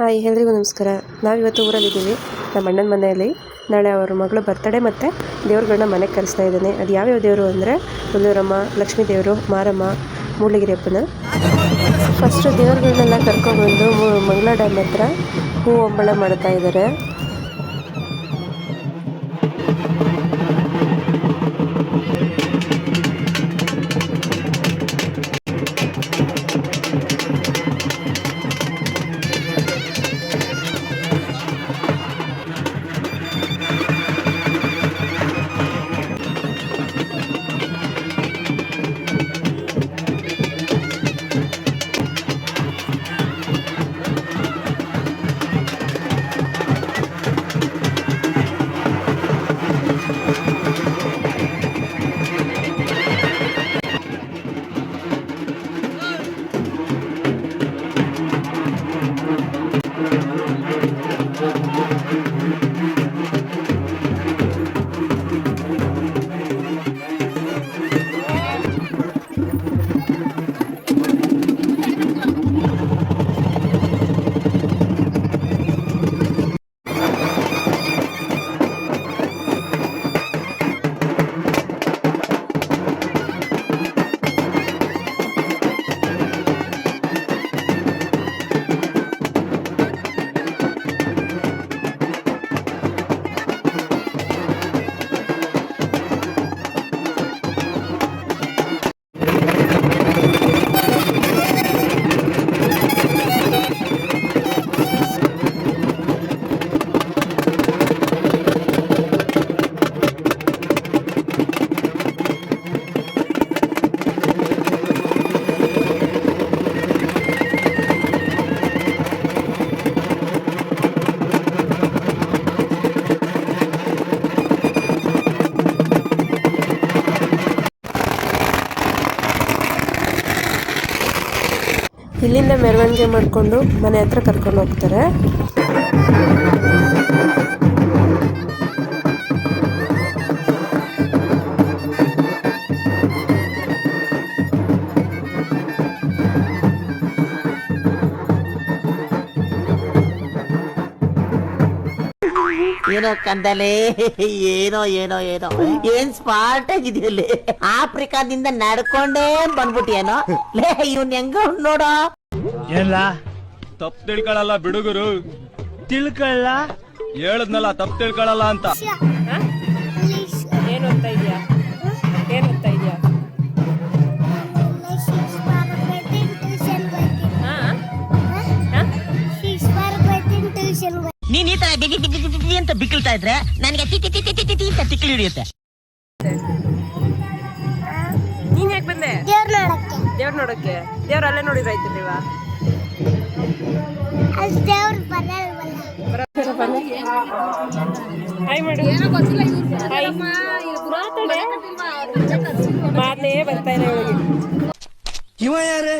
Hi ಎಲ್ರಿಗೂ ನಮಸ್ಕಾರ. ನಾವಿವತ್ತು ಊರಲ್ಲಿದ್ದೀವಿ, ನಮ್ಮ ಅಣ್ಣನ ಮನೆಯಲ್ಲಿ. ನಾಳೆ ಅವ್ರ ಮಗಳು ಬರ್ತಡೇ ಮತ್ತು ದೇವ್ರುಗಳನ್ನ ಮನೆಗೆ ಕರೆಸ್ತಾ ಇದ್ದಾನೆ. ಅದು ಯಾವ್ಯಾವ ದೇವರು ಅಂದರೆ ಹುಲ್ಲೂರಮ್ಮ, ಲಕ್ಷ್ಮೀ ದೇವರು, ಮಾರಮ್ಮ, ಮೂಡ್ಲಗಿರಿಯಪ್ಪನ. ಫಸ್ಟು ದೇವ್ರುಗಳನ್ನೆಲ್ಲ ಕರ್ಕೊಬಂದು ಮಂಗಳ ಡ್ಯಾಮ್ ಹತ್ರ ಹೂ ಒಂಬಳ ಮಾಡ್ತಾ ಇದ್ದಾರೆ. ಇಲ್ಲಿಂದ ಮೆರವಣಿಗೆ ಮಾಡಿಕೊಂಡು ಮನೆ ಹತ್ರ ಕರ್ಕೊಂಡು ಹೋಗ್ತಾರೆ. ಏನೋ ಕಂದಲೆ, ಏನೋ ಏನೋ ಏನೋ ಏನ್ ಸ್ಮಾರ್ಟ್ ಆಗಿದೆಯಲ್ಲಿ. ಆಫ್ರಿಕಾದಿಂದ ನಡ್ಕೊಂಡೇ ಬಂದ್ಬಿಟ್ಟಿಯೇನೋ ಲೇ. ಇವ್ನ್ ಹೆಂಗ ನೋಡೋ. ಎಲ್ಲ ತಪ್ಪು ತಿಳ್ಕೊಳಲ್ಲ ಬಿಡುಗರು, ತಿಳ್ಕೊಳ್ಳ ಹೇಳದ್ನಲ್ಲ ತಪ್ಪು ತಿಳ್ಕೊಳಲ್ಲ ಅಂತ. ಏನು ಓದ್ತಾ ಇದೆಯಾ? ಏನು ಓದ್ತಾ ಇದೆಯಾ? ನೀನ್ ಈ ತರ ಬಿಗಿ ಅಂತ ಬಿಕ್ಕಳ್ತಾ ಇದ್ರೆ ನನಗೆ T T T T T T ಅಂತ ತಿಕ್ಕಲಿ ಹಿಡಿಯುತ್ತೆ. ನೀನ್ ಯಾಕೆ ಬಂದೆ? ದೇವ್ರ ನೋಡಕ್ಕೆ. ದೇವ್ರ ಅಲ್ಲೇ ನೋಡಿದ್ರಾಯ್ತಿಲ್ವಾ? ಮಾತೇ ಬರ್ತಾ ಇಲ್ಲ ಒಳಗೆ. ಇವ ಯಾರೇ?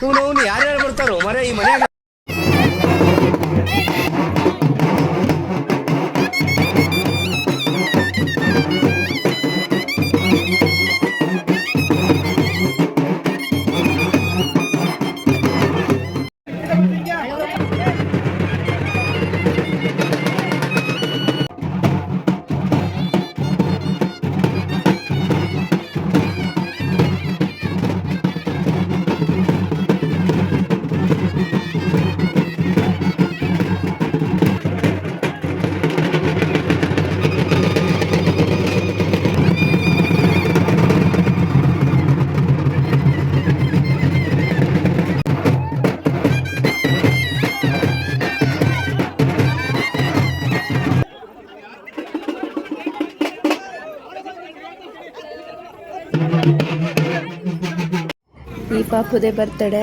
ಇವನು ಯಾರ್ಯಾರು ಬರ್ತಾರೋ ಮರೆ ಈ ಮನೆಯಾಗ. ಈ ಪಾಪುದೇ ಬರ್ತಡೆ.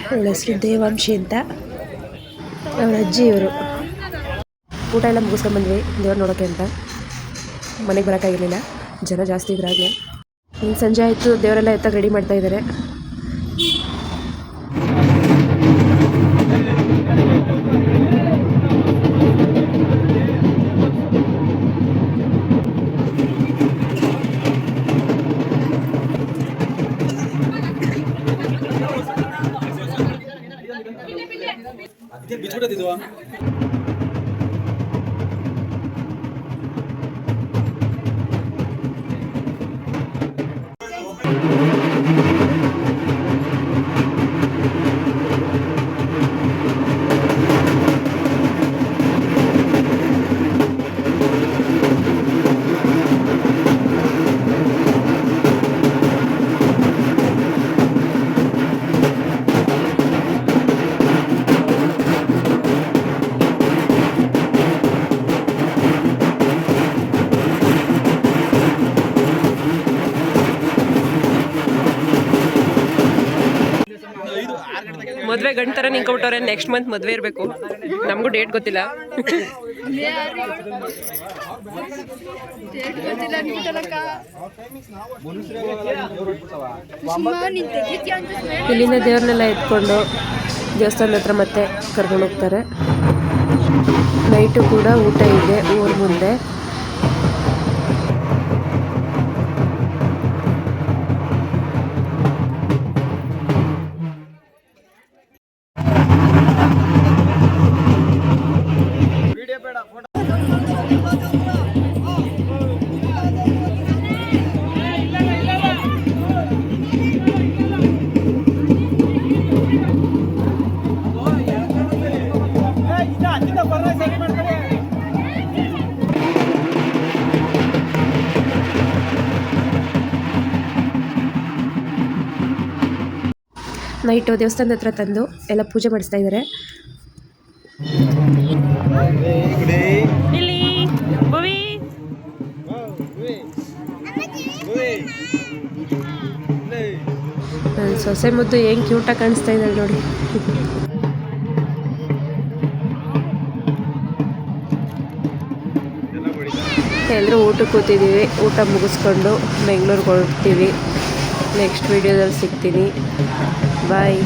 ಅವಳ ಹೆಸರು ದೇವಾಂಶಿ ಅಂತ. ಅವರ ಅಜ್ಜಿ ಇವರು. ಊಟ ಎಲ್ಲ ಮುಗಿಸ್ಕೊಂಡ್ಬಂದ್ವಿ ದೇವ್ರು ನೋಡೋಕ್ಕೆ ಅಂತ. ಮನೆಗೆ ಬರೋಕ್ಕಾಗಿರಲಿಲ್ಲ, ಜನ ಜಾಸ್ತಿ ಇದ್ರಾಗಲೇ. ಇನ್ನು ಸಂಜೆ ಆಯಿತು, ದೇವರೆಲ್ಲ ಎತ್ತಾಗ ರೆಡಿ ಮಾಡ್ತಾಯಿದ್ದಾರೆ. ಮದುವೆ ಗಂಟು ಥರ ನಿಂತ್ಕೊಬಿಟ್ಟವ್ರೆ. ನೆಕ್ಸ್ಟ್ ಮಂತ್ ಮದುವೆ ಇರಬೇಕು. ನಮಗೂ ಡೇಟ್ ಗೊತ್ತಿಲ್ಲ. ಇಲ್ಲಿಂದ ದೇವ್ರನ್ನೆಲ್ಲ ಎತ್ಕೊಂಡು ದೇವಸ್ಥಾನದ ಹತ್ರ ಮತ್ತೆ ಕರ್ಕೊಂಡು ಹೋಗ್ತಾರೆ. ನೈಟು ಕೂಡ ಊಟ ಇದೆ ಊರ ಮುಂದೆ. ನೈಟು ದೇವಸ್ಥಾನದ ಹತ್ರ ತಂದು ಎಲ್ಲ ಪೂಜೆ ಮಾಡಿಸ್ತಾ ಇದ್ದಾರೆ. ಸೊಸೆ ಮುದ್ದು ಹೆಂಗೆ ಕ್ಯೂಟಾಗಿ ಕಾಣಿಸ್ತಾ ಇದ್ದಾಳೆ ನೋಡಿ. ಎಲ್ಲರೂ ಊಟಕ್ಕೆ ಕೂತಿದ್ದೀವಿ. ಊಟ ಮುಗಿಸ್ಕೊಂಡು ಬೆಂಗಳೂರಿಗೆ ಹೊರಡ್ತೀವಿ. ನೆಕ್ಸ್ಟ್ ವೀಡಿಯೋದಲ್ಲಿ ಸಿಗ್ತೀನಿ. ಬಾಯ್.